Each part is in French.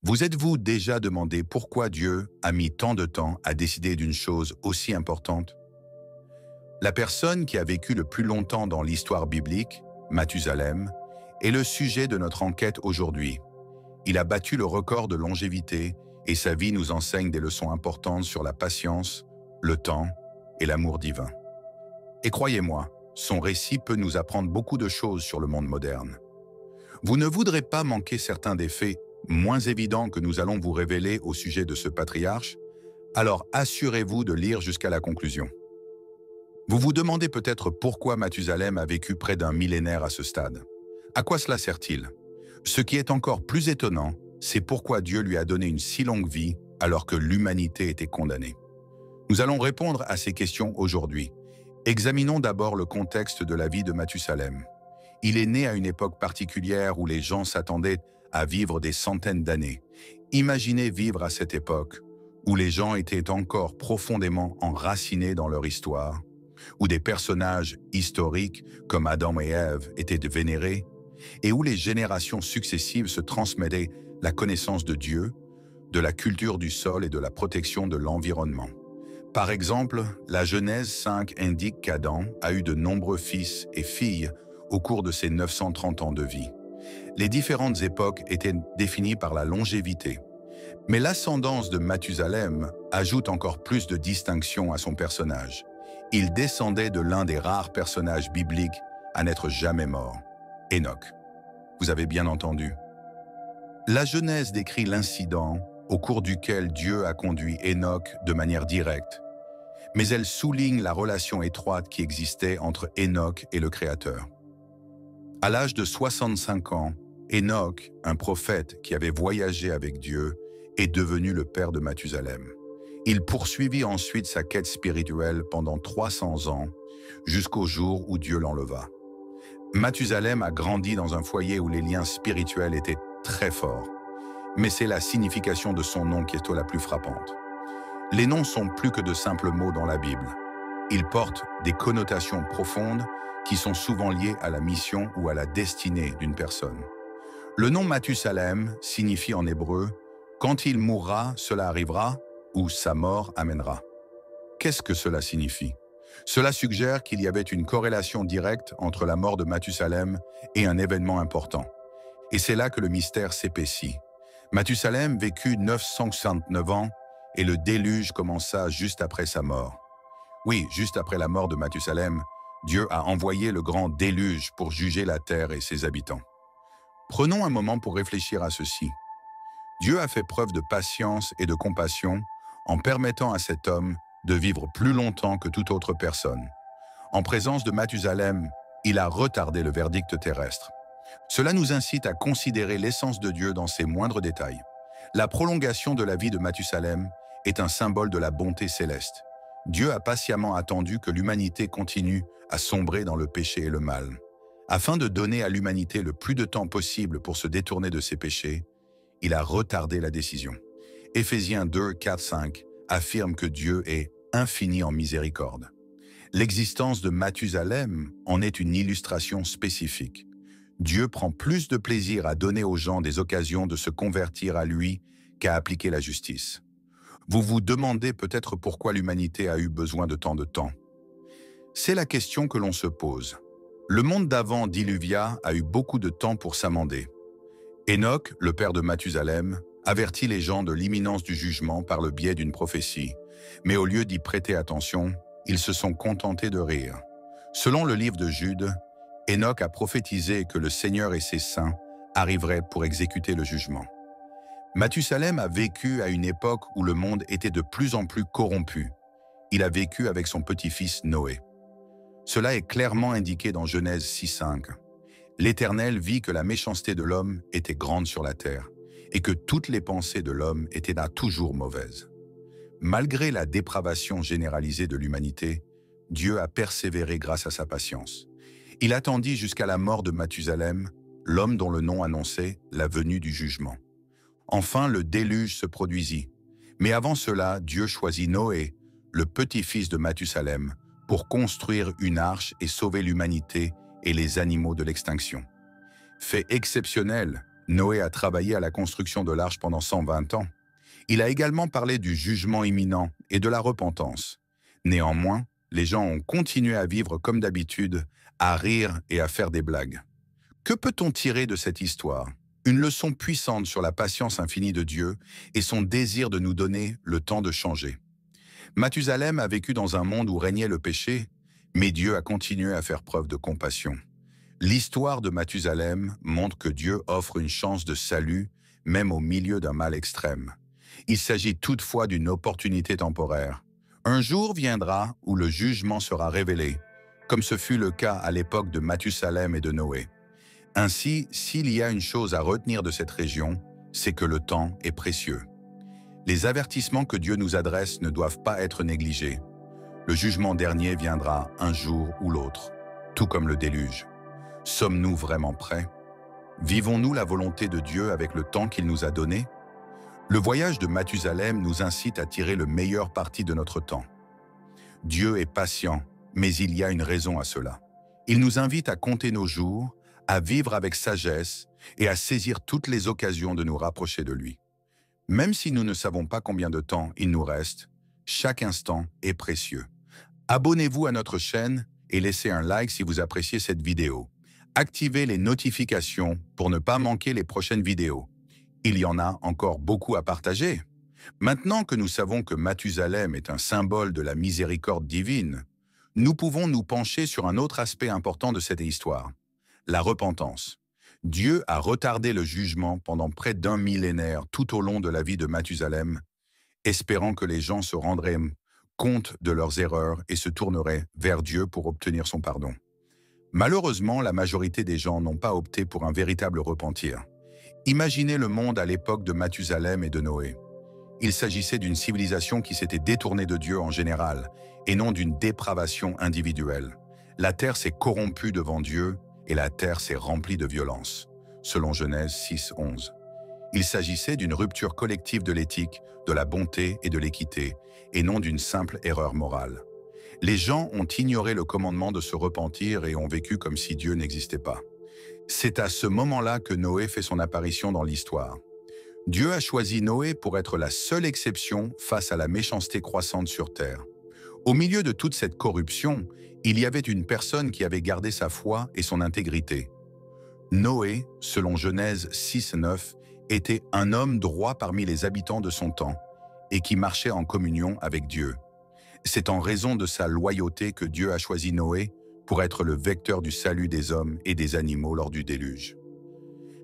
Vous êtes-vous déjà demandé pourquoi Dieu a mis tant de temps à décider d'une chose aussi importante? La personne qui a vécu le plus longtemps dans l'histoire biblique, Mathusalem, est le sujet de notre enquête aujourd'hui. Il a battu le record de longévité et sa vie nous enseigne des leçons importantes sur la patience, le temps et l'amour divin. Et croyez-moi, son récit peut nous apprendre beaucoup de choses sur le monde moderne. Vous ne voudrez pas manquer certains des faits moins évidents que nous allons vous révéler au sujet de ce patriarche, alors assurez-vous de lire jusqu'à la conclusion. Vous vous demandez peut-être pourquoi Mathusalem a vécu près d'un millénaire à ce stade. À quoi cela sert-il? Ce qui est encore plus étonnant, c'est pourquoi Dieu lui a donné une si longue vie alors que l'humanité était condamnée. Nous allons répondre à ces questions aujourd'hui. Examinons d'abord le contexte de la vie de Mathusalem. Il est né à une époque particulière où les gens s'attendaient à vivre des centaines d'années. Imaginez vivre à cette époque où les gens étaient encore profondément enracinés dans leur histoire, où des personnages historiques comme Adam et Ève étaient vénérés, et où les générations successives se transmettaient la connaissance de Dieu, de la culture du sol et de la protection de l'environnement. Par exemple, la Genèse 5 indique qu'Adam a eu de nombreux fils et filles au cours de ses 930 ans de vie. Les différentes époques étaient définies par la longévité. Mais l'ascendance de Mathusalem ajoute encore plus de distinction à son personnage. Il descendait de l'un des rares personnages bibliques à n'être jamais mort, Enoch. Vous avez bien entendu. La Genèse décrit l'incident au cours duquel Dieu a conduit Enoch de manière directe, mais elle souligne la relation étroite qui existait entre Enoch et le Créateur. À l'âge de 65 ans, Enoch, un prophète qui avait voyagé avec Dieu, est devenu le père de Mathusalem. Il poursuivit ensuite sa quête spirituelle pendant 300 ans, jusqu'au jour où Dieu l'enleva. Mathusalem a grandi dans un foyer où les liens spirituels étaient très forts, mais c'est la signification de son nom qui est la plus frappante. Les noms sont plus que de simples mots dans la Bible. Ils portent des connotations profondes qui sont souvent liées à la mission ou à la destinée d'une personne. Le nom Mathusalem signifie en hébreu « quand il mourra, cela arrivera » ou « sa mort amènera ». Qu'est-ce que cela signifie? Cela suggère qu'il y avait une corrélation directe entre la mort de Mathusalem et un événement important. Et c'est là que le mystère s'épaissit. Mathusalem vécut 969 ans et le déluge commença juste après sa mort. Oui, juste après la mort de Mathusalem, Dieu a envoyé le grand déluge pour juger la terre et ses habitants. Prenons un moment pour réfléchir à ceci. Dieu a fait preuve de patience et de compassion en permettant à cet homme de vivre plus longtemps que toute autre personne. En présence de Mathusalem, il a retardé le verdict terrestre. Cela nous incite à considérer l'essence de Dieu dans ses moindres détails. La prolongation de la vie de Mathusalem est un symbole de la bonté céleste. Dieu a patiemment attendu que l'humanité continue à sombrer dans le péché et le mal. Afin de donner à l'humanité le plus de temps possible pour se détourner de ses péchés, il a retardé la décision. Éphésiens 2, 4, 5 affirme que Dieu est infini en miséricorde. L'existence de Mathusalem en est une illustration spécifique. Dieu prend plus de plaisir à donner aux gens des occasions de se convertir à lui qu'à appliquer la justice. Vous vous demandez peut-être pourquoi l'humanité a eu besoin de tant de temps. C'est la question que l'on se pose. Le monde d'avant Diluvia a eu beaucoup de temps pour s'amender. Enoch, le père de Mathusalem, avertit les gens de l'imminence du jugement par le biais d'une prophétie, mais au lieu d'y prêter attention, ils se sont contentés de rire. Selon le livre de Jude, Enoch a prophétisé que le Seigneur et ses saints arriveraient pour exécuter le jugement. Mathusalem a vécu à une époque où le monde était de plus en plus corrompu. Il a vécu avec son petit-fils Noé. Cela est clairement indiqué dans Genèse 6.5. L'Éternel vit que la méchanceté de l'homme était grande sur la terre et que toutes les pensées de l'homme étaient toujours mauvaises. Malgré la dépravation généralisée de l'humanité, Dieu a persévéré grâce à sa patience. Il attendit jusqu'à la mort de Mathusalem, l'homme dont le nom annonçait la venue du jugement. Enfin, le déluge se produisit. Mais avant cela, Dieu choisit Noé, le petit-fils de Mathusalem, pour construire une arche et sauver l'humanité et les animaux de l'extinction. Fait exceptionnel, Noé a travaillé à la construction de l'arche pendant 120 ans. Il a également parlé du jugement imminent et de la repentance. Néanmoins, les gens ont continué à vivre comme d'habitude, à rire et à faire des blagues. Que peut-on tirer de cette histoire? Une leçon puissante sur la patience infinie de Dieu et son désir de nous donner le temps de changer. Mathusalem a vécu dans un monde où régnait le péché, mais Dieu a continué à faire preuve de compassion. L'histoire de Mathusalem montre que Dieu offre une chance de salut, même au milieu d'un mal extrême. Il s'agit toutefois d'une opportunité temporaire. Un jour viendra où le jugement sera révélé, comme ce fut le cas à l'époque de Mathusalem et de Noé. Ainsi, s'il y a une chose à retenir de cette région, c'est que le temps est précieux. Les avertissements que Dieu nous adresse ne doivent pas être négligés. Le jugement dernier viendra un jour ou l'autre, tout comme le déluge. Sommes-nous vraiment prêts? Vivons-nous la volonté de Dieu avec le temps qu'il nous a donné? Le voyage de Mathusalem nous incite à tirer le meilleur parti de notre temps. Dieu est patient, mais il y a une raison à cela. Il nous invite à compter nos jours, à vivre avec sagesse et à saisir toutes les occasions de nous rapprocher de lui. Même si nous ne savons pas combien de temps il nous reste, chaque instant est précieux. Abonnez-vous à notre chaîne et laissez un like si vous appréciez cette vidéo. Activez les notifications pour ne pas manquer les prochaines vidéos. Il y en a encore beaucoup à partager. Maintenant que nous savons que Mathusalem est un symbole de la miséricorde divine, nous pouvons nous pencher sur un autre aspect important de cette histoire, la repentance. Dieu a retardé le jugement pendant près d'un millénaire tout au long de la vie de Mathusalem, espérant que les gens se rendraient compte de leurs erreurs et se tourneraient vers Dieu pour obtenir son pardon. Malheureusement, la majorité des gens n'ont pas opté pour un véritable repentir. Imaginez le monde à l'époque de Mathusalem et de Noé. Il s'agissait d'une civilisation qui s'était détournée de Dieu en général, et non d'une dépravation individuelle. La terre s'est corrompue devant Dieu, et la terre s'est remplie de violence, selon Genèse 6:11. Il s'agissait d'une rupture collective de l'éthique, de la bonté et de l'équité, et non d'une simple erreur morale. Les gens ont ignoré le commandement de se repentir et ont vécu comme si Dieu n'existait pas. C'est à ce moment-là que Noé fait son apparition dans l'histoire. Dieu a choisi Noé pour être la seule exception face à la méchanceté croissante sur terre. Au milieu de toute cette corruption, il y avait une personne qui avait gardé sa foi et son intégrité. Noé, selon Genèse 6:9, était un homme droit parmi les habitants de son temps et qui marchait en communion avec Dieu. C'est en raison de sa loyauté que Dieu a choisi Noé pour être le vecteur du salut des hommes et des animaux lors du déluge.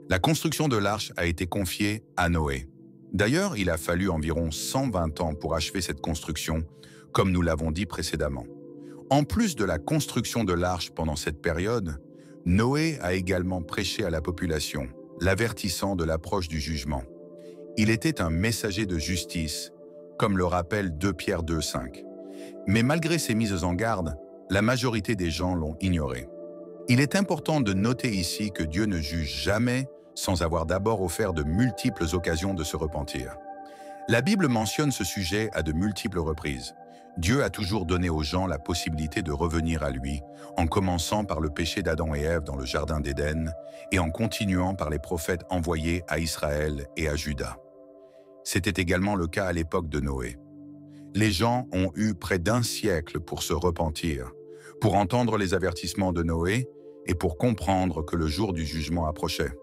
La construction de l'arche a été confiée à Noé. D'ailleurs, il a fallu environ 120 ans pour achever cette construction, comme nous l'avons dit précédemment. En plus de la construction de l'arche pendant cette période, Noé a également prêché à la population, l'avertissant de l'approche du jugement. Il était un messager de justice, comme le rappelle 2 Pierre 2:5. Mais malgré ces mises en garde, la majorité des gens l'ont ignoré. Il est important de noter ici que Dieu ne juge jamais sans avoir d'abord offert de multiples occasions de se repentir. La Bible mentionne ce sujet à de multiples reprises. Dieu a toujours donné aux gens la possibilité de revenir à lui, en commençant par le péché d'Adam et Ève dans le Jardin d'Éden et en continuant par les prophètes envoyés à Israël et à Juda. C'était également le cas à l'époque de Noé. Les gens ont eu près d'un siècle pour se repentir, pour entendre les avertissements de Noé et pour comprendre que le jour du jugement approchait.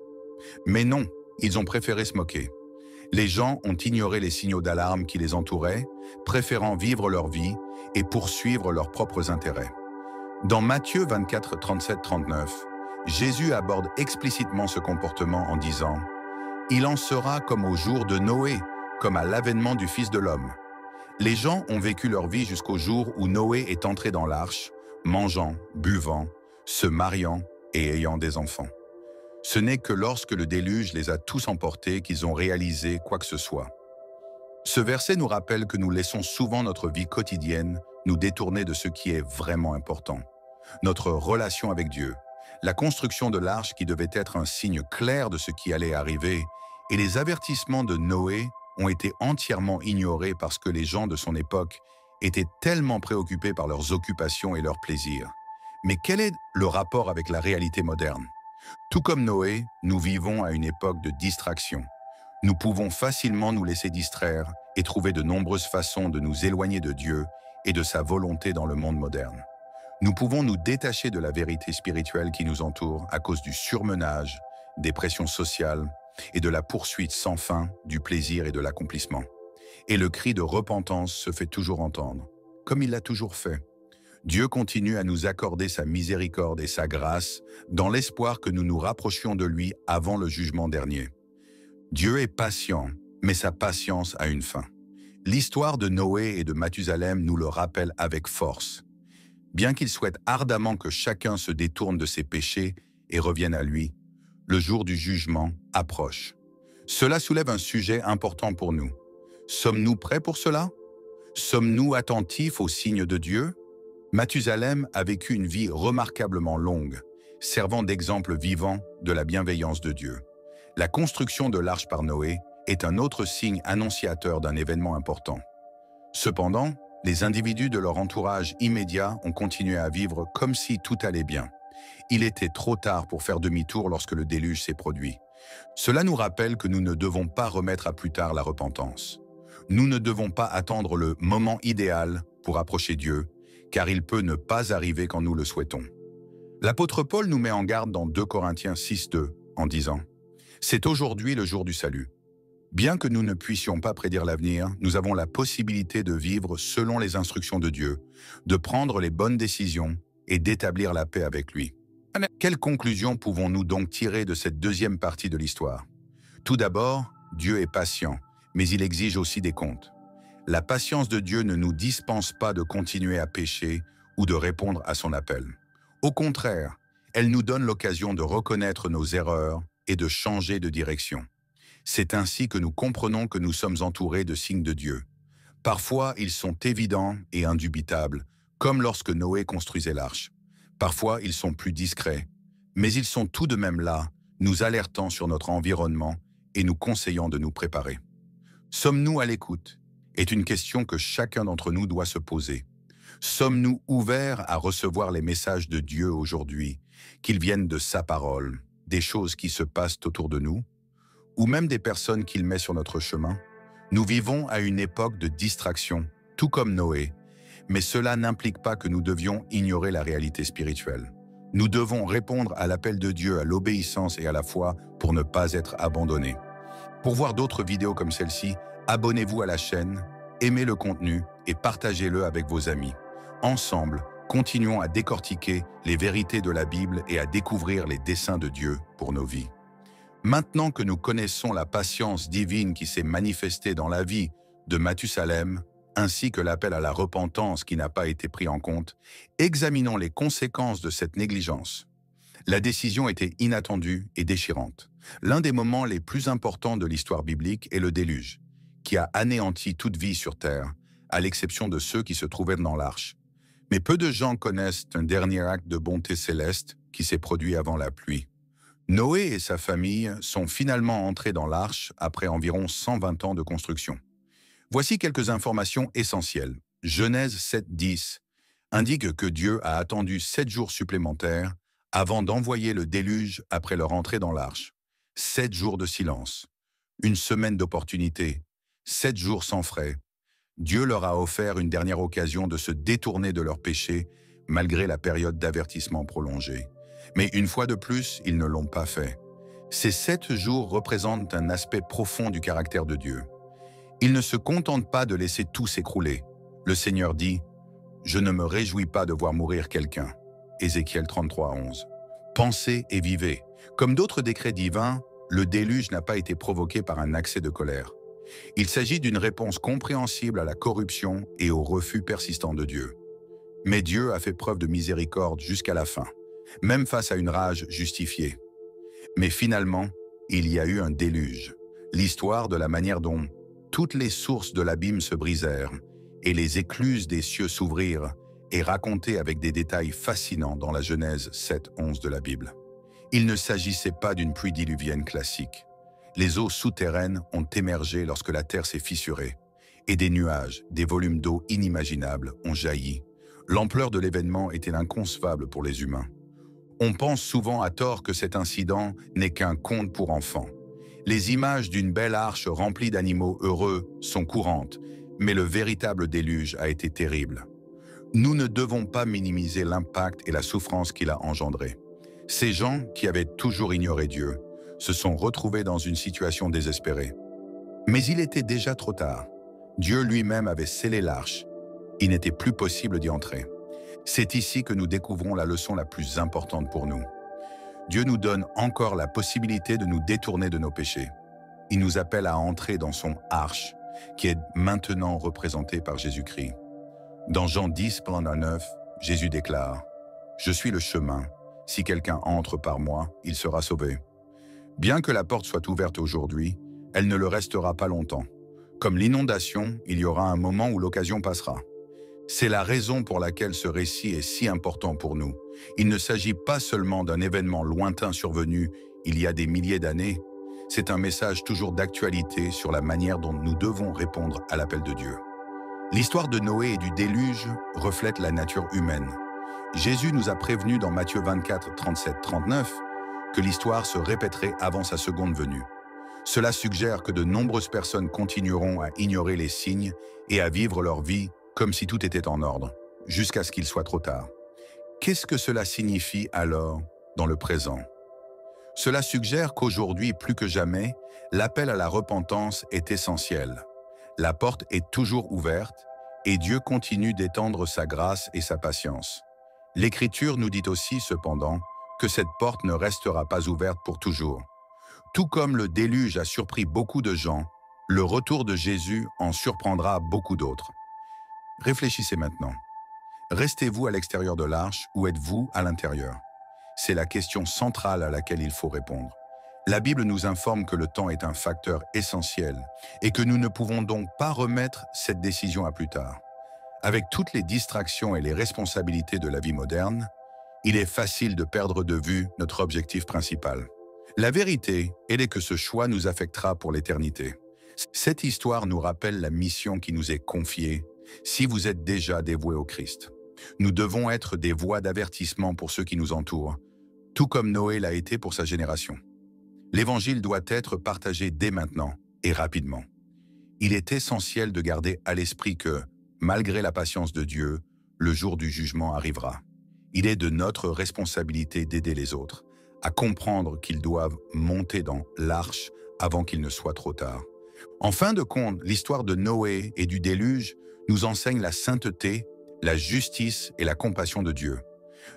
Mais non, ils ont préféré se moquer. Les gens ont ignoré les signaux d'alarme qui les entouraient, préférant vivre leur vie et poursuivre leurs propres intérêts. Dans Matthieu 24, 37-39, Jésus aborde explicitement ce comportement en disant « Il en sera comme au jour de Noé, comme à l'avènement du Fils de l'homme. » Les gens ont vécu leur vie jusqu'au jour où Noé est entré dans l'arche, mangeant, buvant, se mariant et ayant des enfants. Ce n'est que lorsque le déluge les a tous emportés qu'ils ont réalisé quoi que ce soit. Ce verset nous rappelle que nous laissons souvent notre vie quotidienne nous détourner de ce qui est vraiment important. Notre relation avec Dieu, la construction de l'arche qui devait être un signe clair de ce qui allait arriver, et les avertissements de Noé ont été entièrement ignorés parce que les gens de son époque étaient tellement préoccupés par leurs occupations et leurs plaisirs. Mais quel est le rapport avec la réalité moderne? Tout comme Noé, nous vivons à une époque de distraction. Nous pouvons facilement nous laisser distraire et trouver de nombreuses façons de nous éloigner de Dieu et de sa volonté dans le monde moderne. Nous pouvons nous détacher de la vérité spirituelle qui nous entoure à cause du surmenage, des pressions sociales et de la poursuite sans fin du plaisir et de l'accomplissement. Et le cri de repentance se fait toujours entendre, comme il l'a toujours fait. Dieu continue à nous accorder sa miséricorde et sa grâce dans l'espoir que nous nous rapprochions de lui avant le jugement dernier. Dieu est patient, mais sa patience a une fin. L'histoire de Noé et de Mathusalem nous le rappelle avec force. Bien qu'il souhaite ardemment que chacun se détourne de ses péchés et revienne à lui, le jour du jugement approche. Cela soulève un sujet important pour nous. Sommes-nous prêts pour cela? Sommes-nous attentifs aux signes de Dieu? Mathusalem a vécu une vie remarquablement longue, servant d'exemple vivant de la bienveillance de Dieu. La construction de l'arche par Noé est un autre signe annonciateur d'un événement important. Cependant, les individus de leur entourage immédiat ont continué à vivre comme si tout allait bien. Il était trop tard pour faire demi-tour lorsque le déluge s'est produit. Cela nous rappelle que nous ne devons pas remettre à plus tard la repentance. Nous ne devons pas attendre le moment idéal pour approcher Dieu, car il peut ne pas arriver quand nous le souhaitons. L'apôtre Paul nous met en garde dans 2 Corinthiens 6:2 en disant « C'est aujourd'hui le jour du salut. Bien que nous ne puissions pas prédire l'avenir, nous avons la possibilité de vivre selon les instructions de Dieu, de prendre les bonnes décisions et d'établir la paix avec lui. » Quelles conclusions pouvons-nous donc tirer de cette deuxième partie de l'histoire? Tout d'abord, Dieu est patient, mais il exige aussi des comptes. La patience de Dieu ne nous dispense pas de continuer à pécher ou de répondre à son appel. Au contraire, elle nous donne l'occasion de reconnaître nos erreurs et de changer de direction. C'est ainsi que nous comprenons que nous sommes entourés de signes de Dieu. Parfois, ils sont évidents et indubitables, comme lorsque Noé construisait l'arche. Parfois, ils sont plus discrets, mais ils sont tout de même là, nous alertant sur notre environnement et nous conseillant de nous préparer. Sommes-nous à l'écoute? Est une question que chacun d'entre nous doit se poser. Sommes-nous ouverts à recevoir les messages de Dieu aujourd'hui, qu'ils viennent de sa parole, des choses qui se passent autour de nous, ou même des personnes qu'il met sur notre chemin? Nous vivons à une époque de distraction, tout comme Noé, mais cela n'implique pas que nous devions ignorer la réalité spirituelle. Nous devons répondre à l'appel de Dieu à l'obéissance et à la foi pour ne pas être abandonnés. Pour voir d'autres vidéos comme celle-ci, abonnez-vous à la chaîne, aimez le contenu et partagez-le avec vos amis. Ensemble, continuons à décortiquer les vérités de la Bible et à découvrir les desseins de Dieu pour nos vies. Maintenant que nous connaissons la patience divine qui s'est manifestée dans la vie de Mathusalem, ainsi que l'appel à la repentance qui n'a pas été pris en compte, examinons les conséquences de cette négligence. La décision était inattendue et déchirante. L'un des moments les plus importants de l'histoire biblique est le déluge, qui a anéanti toute vie sur terre, à l'exception de ceux qui se trouvaient dans l'arche. Mais peu de gens connaissent un dernier acte de bonté céleste qui s'est produit avant la pluie. Noé et sa famille sont finalement entrés dans l'arche après environ 120 ans de construction. Voici quelques informations essentielles. Genèse 7:10 indique que Dieu a attendu 7 jours supplémentaires avant d'envoyer le déluge après leur entrée dans l'arche. 7 jours de silence, une semaine d'opportunité, 7 jours sans frais. Dieu leur a offert une dernière occasion de se détourner de leurs péchés malgré la période d'avertissement prolongée. Mais une fois de plus, ils ne l'ont pas fait. Ces 7 jours représentent un aspect profond du caractère de Dieu. Il ne se contente pas de laisser tout s'écrouler. Le Seigneur dit « Je ne me réjouis pas de voir mourir quelqu'un ». Ézéchiel 33:11. Pensez et vivez. Comme d'autres décrets divins, le déluge n'a pas été provoqué par un accès de colère. Il s'agit d'une réponse compréhensible à la corruption et au refus persistant de Dieu. Mais Dieu a fait preuve de miséricorde jusqu'à la fin, même face à une rage justifiée. Mais finalement, il y a eu un déluge. L'histoire de la manière dont toutes les sources de l'abîme se brisèrent et les écluses des cieux s'ouvrirent est racontée avec des détails fascinants dans la Genèse 7:11 de la Bible. Il ne s'agissait pas d'une pluie diluvienne classique. Les eaux souterraines ont émergé lorsque la terre s'est fissurée, et des nuages, des volumes d'eau inimaginables ont jailli. L'ampleur de l'événement était inconcevable pour les humains. On pense souvent à tort que cet incident n'est qu'un conte pour enfants. Les images d'une belle arche remplie d'animaux heureux sont courantes, mais le véritable déluge a été terrible. Nous ne devons pas minimiser l'impact et la souffrance qu'il a engendré. Ces gens qui avaient toujours ignoré Dieu se sont retrouvés dans une situation désespérée. Mais il était déjà trop tard. Dieu lui-même avait scellé l'arche. Il n'était plus possible d'y entrer. C'est ici que nous découvrons la leçon la plus importante pour nous. Dieu nous donne encore la possibilité de nous détourner de nos péchés. Il nous appelle à entrer dans son arche, qui est maintenant représentée par Jésus-Christ. Dans Jean 10, plan 9, Jésus déclare « Je suis le chemin. Si quelqu'un entre par moi, il sera sauvé. » Bien que la porte soit ouverte aujourd'hui, elle ne le restera pas longtemps. Comme l'inondation, il y aura un moment où l'occasion passera. C'est la raison pour laquelle ce récit est si important pour nous. Il ne s'agit pas seulement d'un événement lointain survenu il y a des milliers d'années, c'est un message toujours d'actualité sur la manière dont nous devons répondre à l'appel de Dieu. L'histoire de Noé et du déluge reflète la nature humaine. Jésus nous a prévenus dans Matthieu 24, 37, 39 que l'histoire se répéterait avant sa seconde venue. Cela suggère que de nombreuses personnes continueront à ignorer les signes et à vivre leur vie comme si tout était en ordre, jusqu'à ce qu'il soit trop tard. Qu'est-ce que cela signifie alors dans le présent? Cela suggère qu'aujourd'hui, plus que jamais, l'appel à la repentance est essentiel. La porte est toujours ouverte et Dieu continue d'étendre sa grâce et sa patience. L'Écriture nous dit aussi, cependant, que cette porte ne restera pas ouverte pour toujours. Tout comme le déluge a surpris beaucoup de gens, le retour de Jésus en surprendra beaucoup d'autres. Réfléchissez maintenant. Restez-vous à l'extérieur de l'arche ou êtes-vous à l'intérieur? C'est la question centrale à laquelle il faut répondre. La Bible nous informe que le temps est un facteur essentiel et que nous ne pouvons donc pas remettre cette décision à plus tard. Avec toutes les distractions et les responsabilités de la vie moderne, il est facile de perdre de vue notre objectif principal. La vérité, elle est que ce choix nous affectera pour l'éternité. Cette histoire nous rappelle la mission qui nous est confiée si vous êtes déjà dévoué au Christ. Nous devons être des voix d'avertissement pour ceux qui nous entourent, tout comme Noé l'a été pour sa génération. L'Évangile doit être partagé dès maintenant et rapidement. Il est essentiel de garder à l'esprit que, malgré la patience de Dieu, le jour du jugement arrivera. Il est de notre responsabilité d'aider les autres à comprendre qu'ils doivent monter dans l'arche avant qu'il ne soit trop tard. En fin de compte, l'histoire de Noé et du déluge nous enseigne la sainteté, la justice et la compassion de Dieu.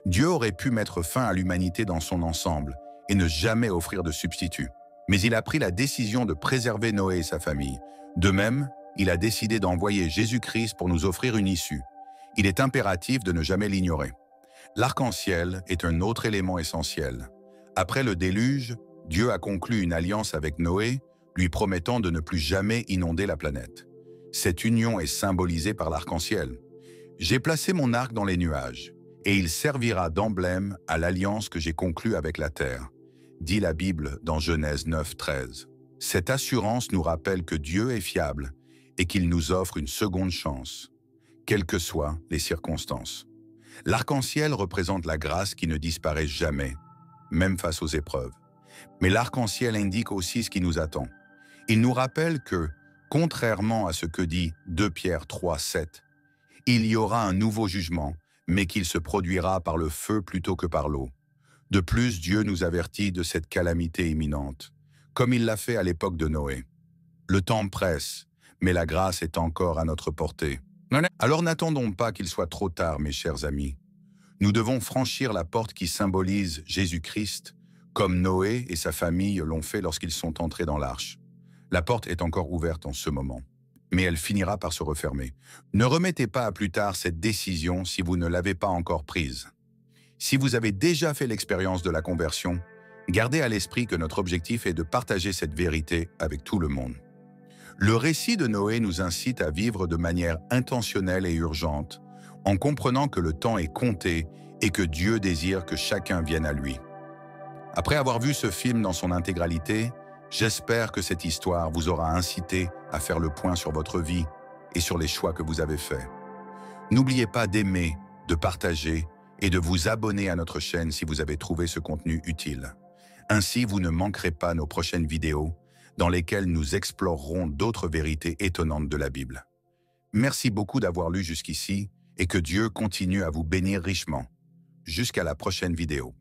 Dieu aurait pu mettre fin à l'humanité dans son ensemble et ne jamais offrir de substitut. Mais il a pris la décision de préserver Noé et sa famille. De même, il a décidé d'envoyer Jésus-Christ pour nous offrir une issue. Il est impératif de ne jamais l'ignorer. L'arc-en-ciel est un autre élément essentiel. Après le déluge, Dieu a conclu une alliance avec Noé, lui promettant de ne plus jamais inonder la planète. Cette union est symbolisée par l'arc-en-ciel. J'ai placé mon arc dans les nuages, et il servira d'emblème à l'alliance que j'ai conclue avec la terre, dit la Bible dans Genèse 9, 13. Cette assurance nous rappelle que Dieu est fiable et qu'il nous offre une seconde chance, quelles que soient les circonstances. L'arc-en-ciel représente la grâce qui ne disparaît jamais, même face aux épreuves. Mais l'arc-en-ciel indique aussi ce qui nous attend. Il nous rappelle que, contrairement à ce que dit 2 Pierre 3, 7, il y aura un nouveau jugement, mais qu'il se produira par le feu plutôt que par l'eau. De plus, Dieu nous avertit de cette calamité imminente, comme il l'a fait à l'époque de Noé. Le temps presse, mais la grâce est encore à notre portée. Alors n'attendons pas qu'il soit trop tard, mes chers amis. Nous devons franchir la porte qui symbolise Jésus-Christ, comme Noé et sa famille l'ont fait lorsqu'ils sont entrés dans l'arche. La porte est encore ouverte en ce moment, mais elle finira par se refermer. Ne remettez pas à plus tard cette décision si vous ne l'avez pas encore prise. Si vous avez déjà fait l'expérience de la conversion, gardez à l'esprit que notre objectif est de partager cette vérité avec tout le monde. Le récit de Noé nous incite à vivre de manière intentionnelle et urgente, en comprenant que le temps est compté et que Dieu désire que chacun vienne à lui. Après avoir vu ce film dans son intégralité, j'espère que cette histoire vous aura incité à faire le point sur votre vie et sur les choix que vous avez faits. N'oubliez pas d'aimer, de partager et de vous abonner à notre chaîne si vous avez trouvé ce contenu utile. Ainsi, vous ne manquerez pas nos prochaines vidéos dans lesquelles nous explorerons d'autres vérités étonnantes de la Bible. Merci beaucoup d'avoir lu jusqu'ici et que Dieu continue à vous bénir richement. Jusqu'à la prochaine vidéo.